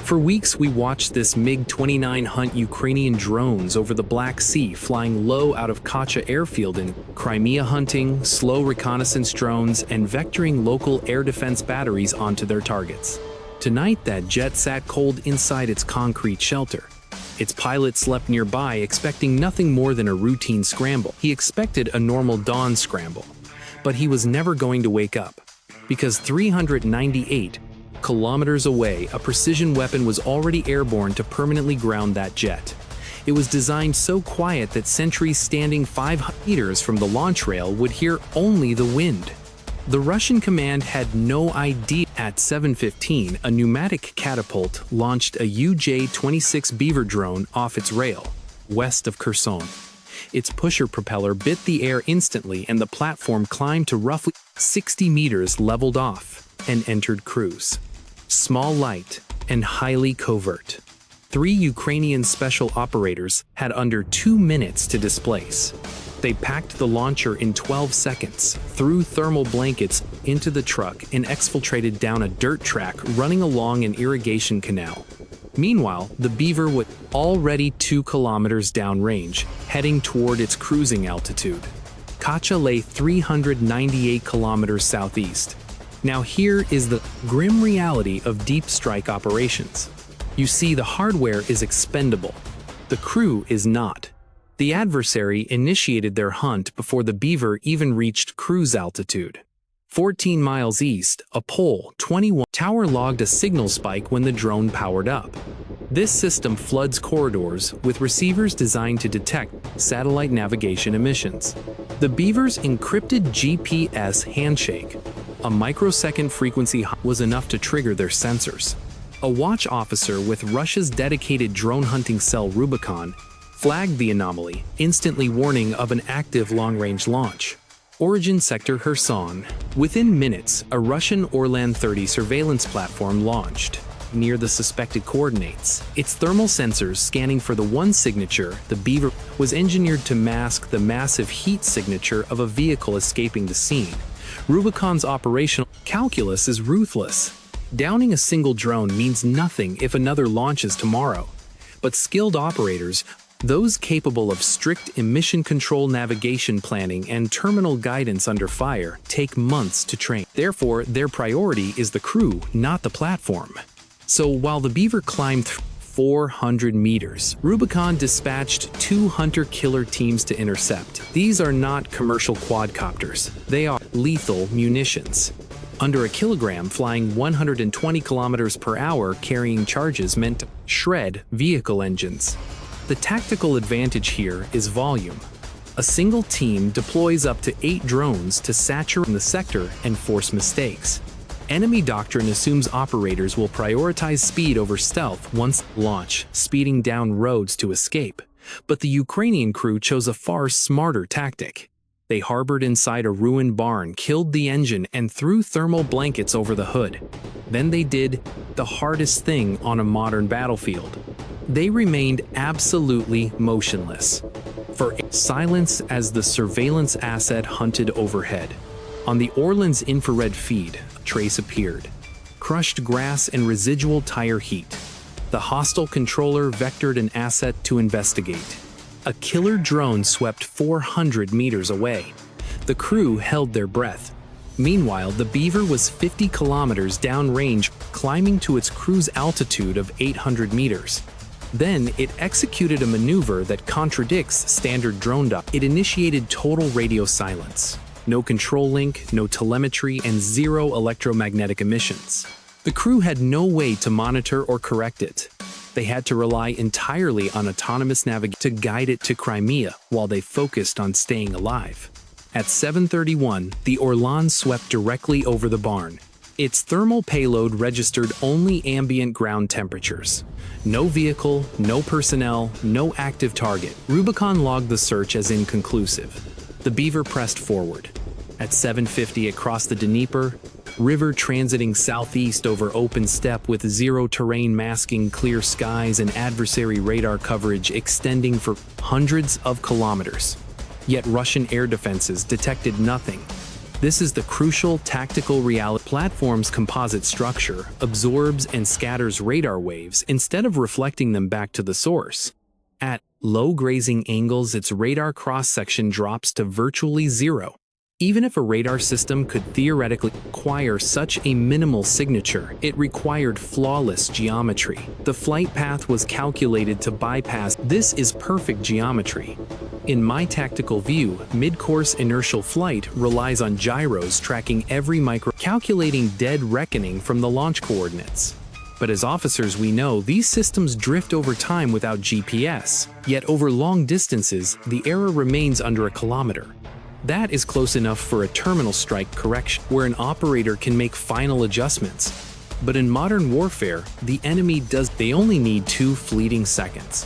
For weeks, we watched this MiG-29 hunt Ukrainian drones over the Black Sea, flying low out of Kacha airfield in Crimea, hunting slow reconnaissance drones and vectoring local air defense batteries onto their targets. Tonight, that jet sat cold inside its concrete shelter. Its pilot slept nearby, expecting nothing more than a routine scramble. He expected a normal dawn scramble, but he was never going to wake up, because 398 kilometers away, a precision weapon was already airborne to permanently ground that jet. It was designed so quiet that sentries standing 500 meters from the launch rail would hear only the wind. The Russian command had no idea. At 7:15, a pneumatic catapult launched a UJ-26 Beaver drone off its rail, west of Kherson. Its pusher propeller bit the air instantly, and the platform climbed to roughly 60 meters, leveled off, and entered cruise. Small, light, and highly covert. 3 Ukrainian special operators had under 2 minutes to displace. They packed the launcher in 12 seconds, threw thermal blankets into the truck, and exfiltrated down a dirt track running along an irrigation canal. Meanwhile, the Beaver was already 2 kilometers downrange, heading toward its cruising altitude. Kacha lay 398 kilometers southeast. Now here is the grim reality of deep strike operations. You see, the hardware is expendable. The crew is not. The adversary initiated their hunt before the Beaver even reached cruise altitude. 14 miles east, a pole 21 tower logged a signal spike when the drone powered up. This system floods corridors with receivers designed to detect satellite navigation emissions. The Beaver's encrypted GPS handshake, a microsecond frequency was enough to trigger their sensors. A watch officer with Russia's dedicated drone hunting cell Rubicon flagged the anomaly, instantly warning of an active long-range launch. Origin sector Kherson. Within minutes, a Russian Orlan-30 surveillance platform launched near the suspected coordinates. Its thermal sensors scanning for the one signature, the Beaver, was engineered to mask the massive heat signature of a vehicle escaping the scene. Rubicon's operational calculus is ruthless. Downing a single drone means nothing if another launches tomorrow. But skilled operators, those capable of strict emission control navigation planning and terminal guidance under fire, take months to train. Therefore, their priority is the crew, not the platform. So while the Beaver climbed 400 meters, Rubicon dispatched 2 hunter-killer teams to intercept. These are not commercial quadcopters. They are lethal munitions. Under a kilogram, flying 120 kilometers per hour, carrying charges meant to shred vehicle engines. The tactical advantage here is volume. A single team deploys up to 8 drones to saturate the sector and force mistakes. Enemy doctrine assumes operators will prioritize speed over stealth once launch, speeding down roads to escape. But the Ukrainian crew chose a far smarter tactic. They harbored inside a ruined barn, killed the engine, and threw thermal blankets over the hood. Then they did the hardest thing on a modern battlefield. They remained absolutely motionless, for silence as the surveillance asset hunted overhead. On the Orlan's infrared feed, a trace appeared. Crushed grass and residual tire heat. The hostile controller vectored an asset to investigate. A killer drone swept 400 meters away. The crew held their breath. Meanwhile, the Beaver was 50 kilometers downrange, climbing to its cruise altitude of 800 meters. Then, it executed a maneuver that contradicts standard drone doctrine. It initiated total radio silence. No control link, no telemetry, and 0 electromagnetic emissions. The crew had no way to monitor or correct it. They had to rely entirely on autonomous navigation to guide it to Crimea while they focused on staying alive. At 7:31, the Orlan swept directly over the barn. Its thermal payload registered only ambient ground temperatures. No vehicle, no personnel, no active target. Rubicon logged the search as inconclusive. The Beaver pressed forward. At 7:50 across the Dnieper, River transiting southeast over open steppe with zero terrain masking clear skies and adversary radar coverage extending for hundreds of kilometers. Yet Russian air defenses detected nothing. This is the crucial tactical reality. Platform's composite structure absorbs and scatters radar waves instead of reflecting them back to the source. At low grazing angles, its radar cross-section drops to virtually zero. Even if a radar system could theoretically acquire such a minimal signature, it required flawless geometry. The flight path was calculated to bypass. This is perfect geometry. In my tactical view, mid-course inertial flight relies on gyros tracking every calculating dead reckoning from the launch coordinates. But as officers we know, these systems drift over time without GPS. Yet over long distances, the error remains under a kilometer. That is close enough for a terminal strike correction, where an operator can make final adjustments. But in modern warfare, the enemy they only need 2 fleeting seconds.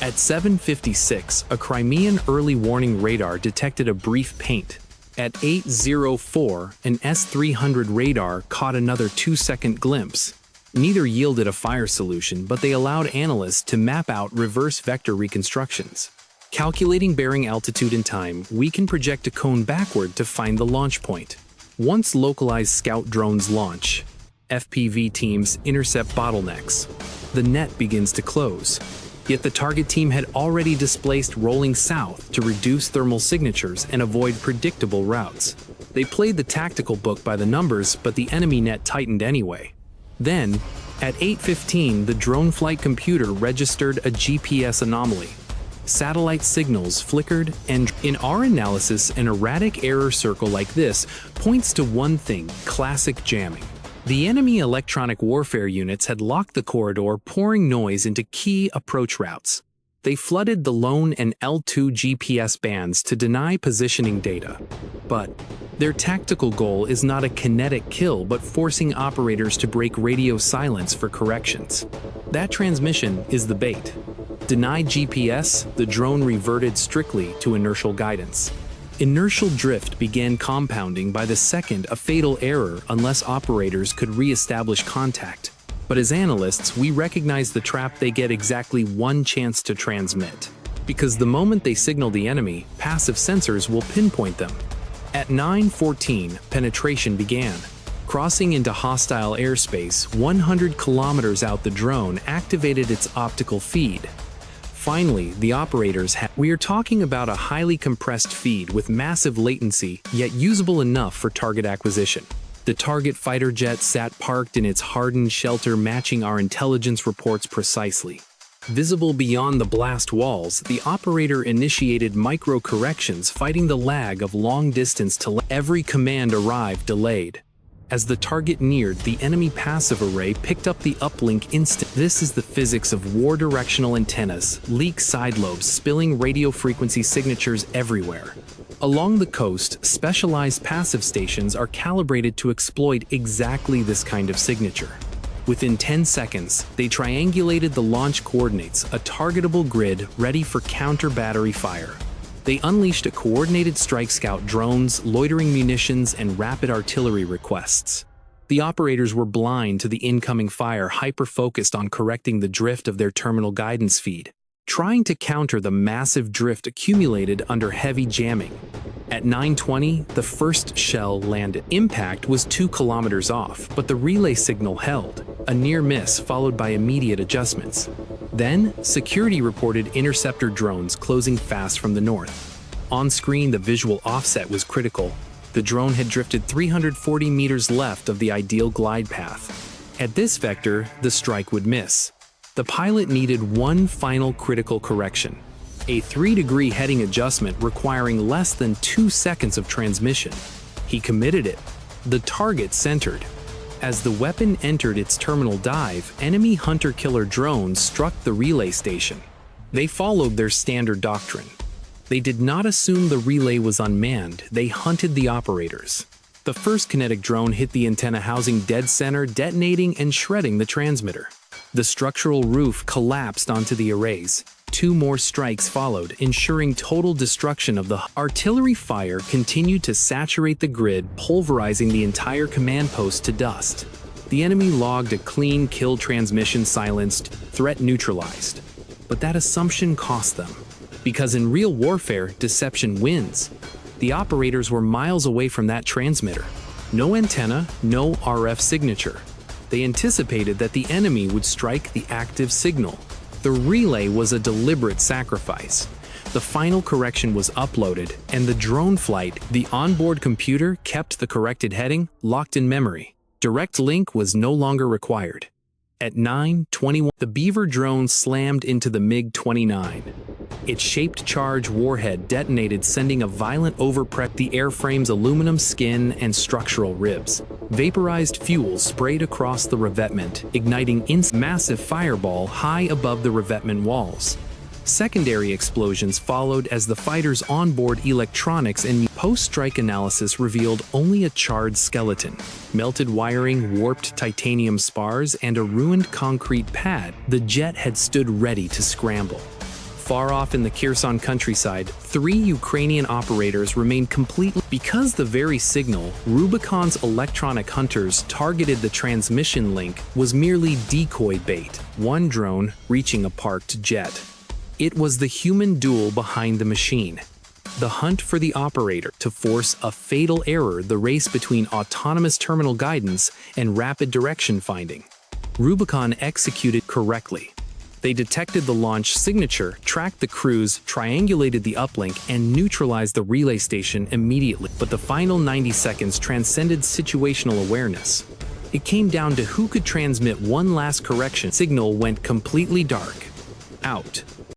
At 7:56, a Crimean early warning radar detected a brief paint. At 8:04, an S-300 radar caught another 2-second glimpse. Neither yielded a fire solution, but they allowed analysts to map out reverse vector reconstructions. Calculating bearing altitude and time, we can project a cone backward to find the launch point. Once localized scout drones launch, FPV teams intercept bottlenecks. The net begins to close. Yet the target team had already displaced rolling south to reduce thermal signatures and avoid predictable routes. They played the tactical book by the numbers, but the enemy net tightened anyway. Then, at 8:15, the drone flight computer registered a GPS anomaly. Satellite signals flickered, and in our analysis, an erratic error circle like this points to one thing: classic jamming. The enemy electronic warfare units had locked the corridor, pouring noise into key approach routes. They flooded the lone and L2 GPS bands to deny positioning data. But their tactical goal is not a kinetic kill, but forcing operators to break radio silence for corrections. That transmission is the bait. Denied GPS, the drone reverted strictly to inertial guidance. Inertial drift began compounding by the second, a fatal error unless operators could re-establish contact. But as analysts, we recognize the trap. They get exactly one chance to transmit. Because the moment they signal the enemy, passive sensors will pinpoint them. At 9:14, penetration began. Crossing into hostile airspace, 100 kilometers out, the drone activated its optical feed. Finally, the operators we are talking about a highly compressed feed with massive latency, yet usable enough for target acquisition. The target fighter jet sat parked in its hardened shelter, matching our intelligence reports precisely. Visible beyond the blast walls, the operator initiated micro-corrections, fighting the lag of long-distance every command arrived delayed. As the target neared, the enemy passive array picked up the uplink instant. This is the physics of war: directional antennas, leak side lobes, spilling radio frequency signatures everywhere. Along the coast, specialized passive stations are calibrated to exploit exactly this kind of signature. Within 10 seconds, they triangulated the launch coordinates, a targetable grid ready for counter-battery fire. They unleashed a coordinated strike: scout drones, loitering munitions, and rapid artillery requests. The operators were blind to the incoming fire, hyper-focused on correcting the drift of their terminal guidance feed, trying to counter the massive drift accumulated under heavy jamming. At 9:20, the first shell landed. Impact was 2 kilometers off, but the relay signal held, a near miss followed by immediate adjustments. Then, security reported interceptor drones closing fast from the north. On screen, the visual offset was critical. The drone had drifted 340 meters left of the ideal glide path. At this vector, the strike would miss. The pilot needed one final critical correction: a 3-degree heading adjustment requiring less than 2 seconds of transmission. He committed it. The target centered. As the weapon entered its terminal dive, enemy hunter-killer drones struck the relay station. They followed their standard doctrine. They did not assume the relay was unmanned, they hunted the operators. The first kinetic drone hit the antenna housing dead center, detonating and shredding the transmitter. The structural roof collapsed onto the arrays. 2 more strikes followed, ensuring total destruction of the artillery fire continued to saturate the grid, pulverizing the entire command post to dust. The enemy logged a clean kill, transmission silenced, threat neutralized. But that assumption cost them. Because in real warfare, deception wins. The operators were miles away from that transmitter. No antenna, no RF signature. They anticipated that the enemy would strike the active signal. The relay was a deliberate sacrifice. The final correction was uploaded, and the drone flight, the onboard computer kept the corrected heading locked in memory. Direct link was no longer required. At 9:21, the Beaver drone slammed into the MiG-29. Its shaped charge warhead detonated, sending a violent overpressure the airframe's aluminum skin and structural ribs. Vaporized fuel sprayed across the revetment, igniting massive fireball high above the revetment walls. Secondary explosions followed as the fighter's onboard electronics and post-strike analysis revealed only a charred skeleton, melted wiring, warped titanium spars, and a ruined concrete pad. The jet had stood ready to scramble. Far off in the Kherson countryside, 3 Ukrainian operators remained completely because the very signal Rubicon's electronic hunters targeted the transmission link was merely decoy bait, one drone reaching a parked jet. It was the human duel behind the machine. The hunt for the operator to force a fatal error, the race between autonomous terminal guidance and rapid direction finding. Rubicon executed correctly. They detected the launch signature, tracked the cruise, triangulated the uplink, and neutralized the relay station immediately. But the final 90 seconds transcended situational awareness. It came down to who could transmit one last correction. Signal went completely dark. Out.